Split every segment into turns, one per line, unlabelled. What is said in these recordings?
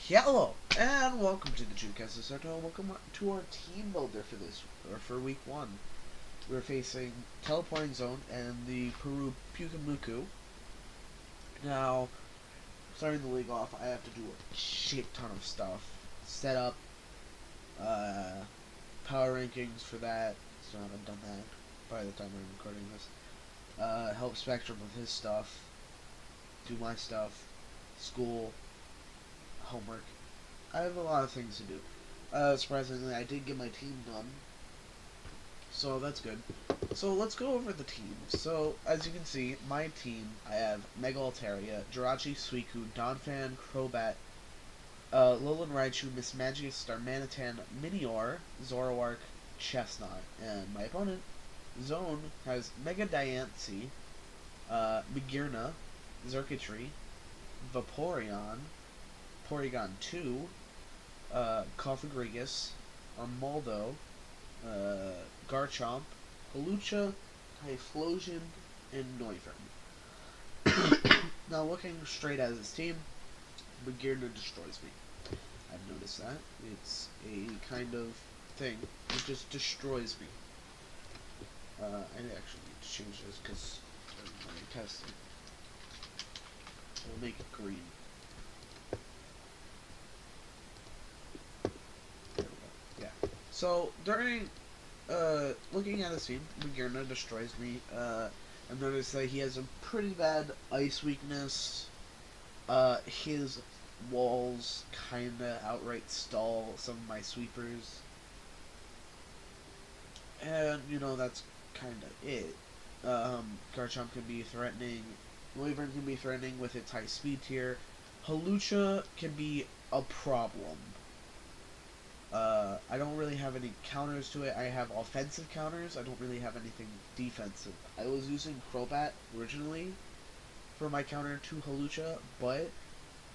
Hello, and welcome to the Jukes Soto. Welcome to our team builder for week 1. We're facing Teleporting Zone and the Peru Pyukumukus. Now, starting the league off, I have to do a shit ton of stuff. Set up, power rankings for that, so I haven't done that by the time I'm recording this. Help Spectrum with his stuff, do my stuff, school, homework. I have a lot of things to do. Surprisingly, I did get my team done, so that's good. So let's go over the team. So, as you can see, my team, I have Mega Altaria, Jirachi, Suicune, Donphan, Crobat, Alolan Raichu, Mismagius, Darmanitan, Minior, Zoroark, Chestnut, and my opponent, Zone, has Mega Diancie, Magearna, Xurkitree, Vaporeon, Porygon 2, Cofagrigus, Armaldo, Garchomp, Hawlucha, Typhlosion, and Noivern. Now, looking straight at his team, Magearna destroys me. I've noticed that. It's a kind of thing. It just destroys me. I actually need to change this because I'm testing. We'll make it green. So, during, looking at his team, Magearna destroys me. I've noticed that he has a pretty bad ice weakness. His walls kinda outright stall some of my sweepers. And, that's kinda it. Garchomp can be threatening. Noivern can be threatening with its high speed tier. Hawlucha can be a problem. I don't really have any counters to it. I have offensive counters. I don't really have anything defensive. I was using Crobat originally for my counter to Hawlucha, but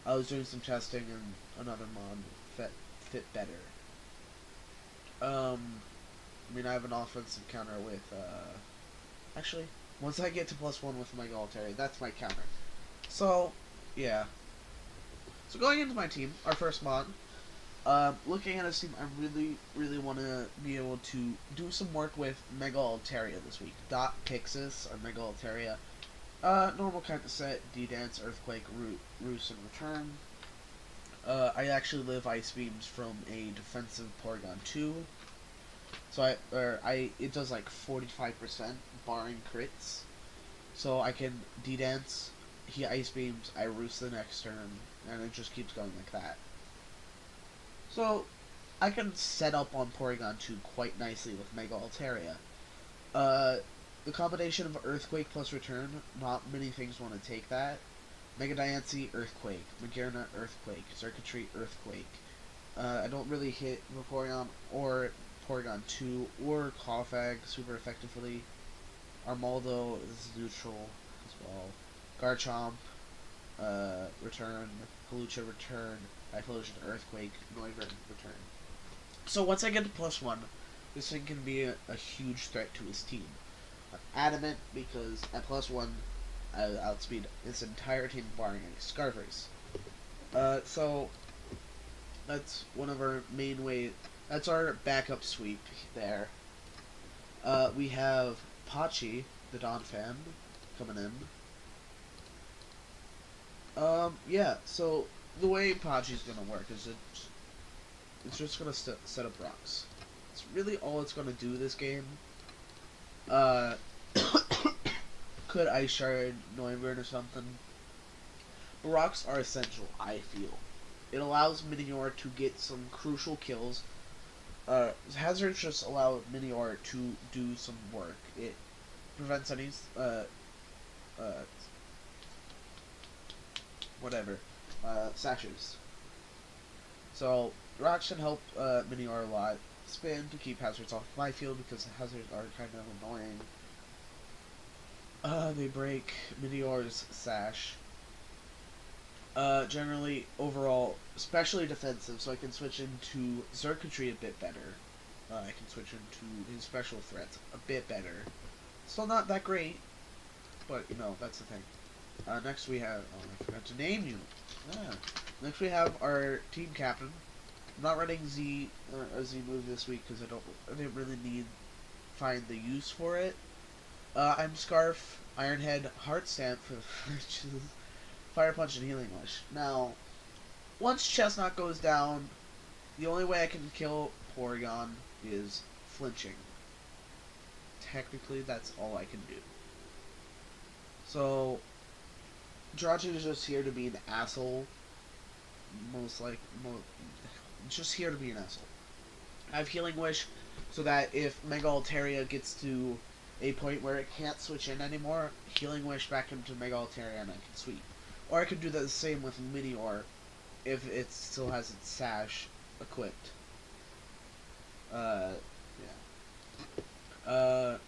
I was doing some testing and another mod fit better. I have an offensive counter with, actually, once I get to +1 with my Altaria, that's my counter. So, yeah. So going into my team, our first mod, looking at his team, I really want to be able to do some work with Mega Altaria this week. Dot Pixis, or Mega Altaria. Normal kind of set, D-Dance, Earthquake, Roost, and Return. I actually live Ice Beams from a defensive Porygon 2. So it does like 45% barring crits. So I can D-Dance, he Ice Beams, I Roost the next turn, and it just keeps going like that. So, I can set up on Porygon 2 quite nicely with Mega Altaria. The combination of Earthquake plus Return, not many things want to take that. Mega Diancie, Earthquake. Magearna, Earthquake. Xurkitree, Earthquake. I don't really hit Vaporeon or Porygon 2 or Cofag super effectively. Armaldo is neutral as well. Garchomp, Return. Hawlucha, Return. Typhlosion, Earthquake, Noivern, Return. So once I get to +1, this thing can be a huge threat to his team. I'm adamant because at +1, I'll outspeed his entire team barring any Scarf Race. So that's one of our main ways. That's our backup sweep there. We have Pachi, the Donphan, coming in. Yeah, so the way Pachi's gonna work is it's just gonna set up rocks. It's really all it's gonna do this game. Could Ice Shard Noivern or something. But rocks are essential, I feel. It allows Minior to get some crucial kills. Hazards just allow Minior to do some work. It prevents any sashes. So, rocks can help Minior a lot. Spin to keep hazards off my field because hazards are kind of annoying. They break Minior's sash. Generally, overall, especially defensive, so I can switch into Xurkitree a bit better. I can switch into his special threats a bit better. Still not that great, but, that's the thing. Next we have... Oh, I forgot to name you. Next we have our team captain. I'm not running a Z move this week because I didn't really find the use for it. I'm Scarf, Iron Head, Heart Stamp for Fire Punch and Healing Wish. Now, once Chestnut goes down, the only way I can kill Porygon is flinching. Technically, that's all I can do. So, Jirachi is just here to be an asshole. Just here to be an asshole. I have Healing Wish, so that if Mega Altaria gets to a point where it can't switch in anymore, Healing Wish back into Mega Altaria and I can sweep. Or I could do the same with Minior if it still has its sash equipped.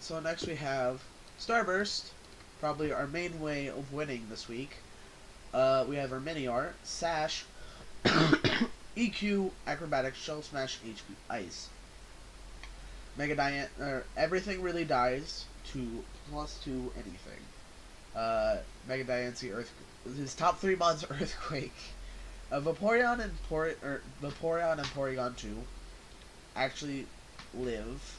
So next we have Starburst, probably our main way of winning this week. We have our Minior, Sash, EQ, Acrobatics, Shell Smash, HP, Ice. Everything really dies to +2 anything. Mega Diancie, his top 3 mods are Earthquake. Vaporeon and Porygon 2 actually live.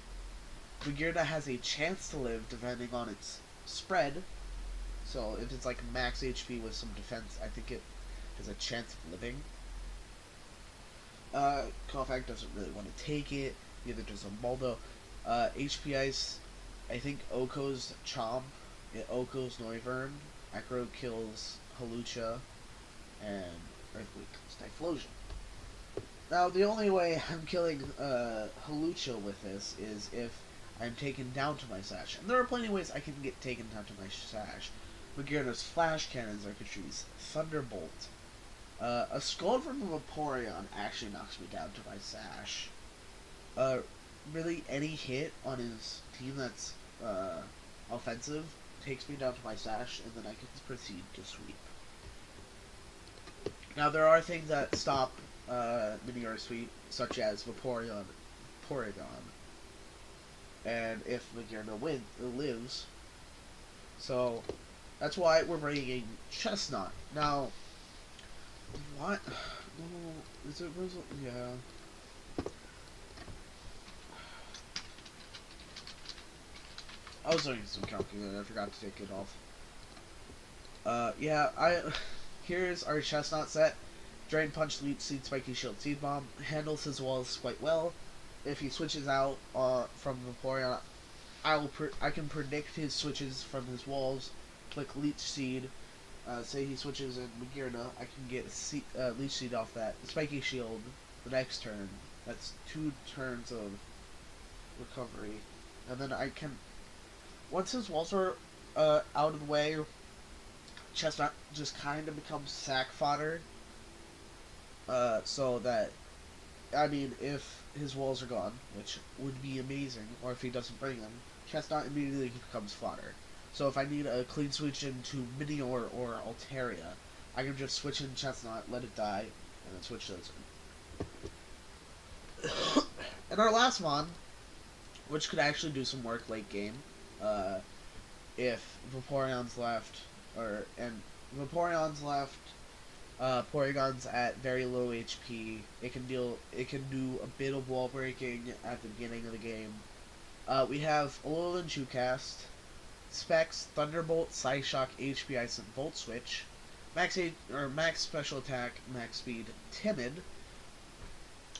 Magearna has a chance to live depending on its spread. So if it's like max HP with some defense, I think it has a chance of living. Kofax doesn't really want to take it. Neither does Baldo. HP Ice, I think Oko's Chomp. Oko's Noivern. Acro kills Halucha. And Earthquake kills Typhlosion. Now, the only way I'm killing Halucha with this is if I'm taken down to my Sash. And there are plenty of ways I can get taken down to my Sash. Magearna's Flash Cannon, Xerkatry's Thunderbolt. A Scald from Vaporeon actually knocks me down to my Sash. Really, any hit on his team that's offensive takes me down to my Sash, and then I can proceed to sweep. Now, there are things that stop Minior sweep, such as Vaporeon, Porygon, and if Magearna lives. So, that's why we're bringing Chestnut. Now, what? No, is it yeah. I was doing some calculating, I forgot to take it off. Here's our Chestnut set. Drain Punch, Leech Seed, Spiky Shield, Seed Bomb. Handles his walls quite well. If he switches out from Vaporeon, I can predict his switches from his walls. Click Leech Seed. Say he switches in Magearna, I can get Leech Seed off that. Spiky Shield the next turn. That's 2 turns of recovery. And then I can... Once his walls are out of the way, Chestnut just kind of becomes sack fodder. So that... I mean, if his walls are gone, which would be amazing, or if he doesn't bring them, Chestnut immediately becomes fodder. So if I need a clean switch into Minior or Altaria, I can just switch in Chestnut, let it die, and then switch those in. And our last mon, which could actually do some work late game, if Vaporeon's left, Porygon's at very low HP. It can do a bit of wall breaking at the beginning of the game. We have Alolan Chewcast, Specs, Thunderbolt, Psyshock, HP Ice, and Volt Switch. Max Special Attack, Max Speed, Timid.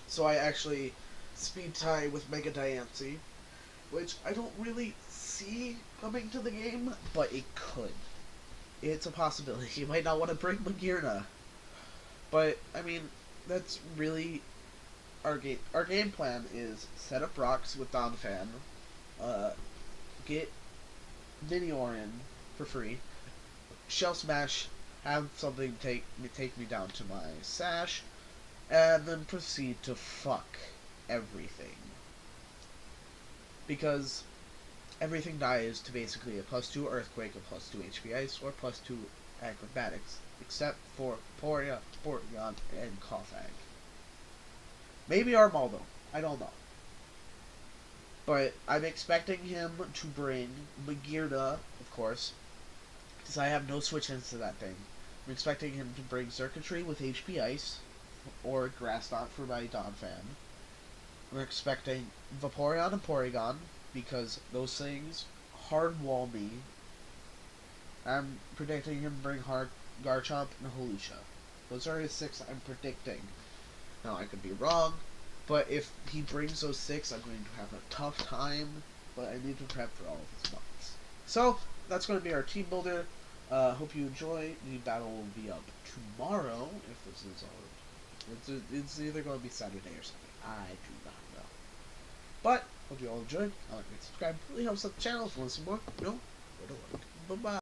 So I actually speed tie with Mega Diancie, which I don't really see coming to the game, but it could. It's a possibility. You might not want to bring Magearna. But, I mean, that's really our game. Our game plan is set up rocks with Donphan, get Minior in for free, Shell Smash, have something take me down to my Sash, and then proceed to fuck everything. Because everything dies to basically a +2 Earthquake, a +2 HP Ice, or +2 Acrobatics, except for Porygon and Kofax. Maybe Armaldo, I don't know. But I'm expecting him to bring Magearna, of course, because I have no switch into that thing. I'm expecting him to bring Circuitry with HP Ice, or Grass Knot for my Donphan. I'm expecting Vaporeon and Porygon, because those things hard wall me. I'm predicting him to bring Garchomp and Hawlucha. Those are his 6 I'm predicting. Now, I could be wrong, but if he brings those 6, I'm going to have a tough time, but I need to prep for all of his buttons. So, that's going to be our team builder. Hope you enjoy. The battle will be up tomorrow, if this is all. It's either going to be Saturday or something. I do not know. But, hope you all enjoyed. Like and subscribe. Really helps out the channel. If you want to see more, go to like. Bye-bye.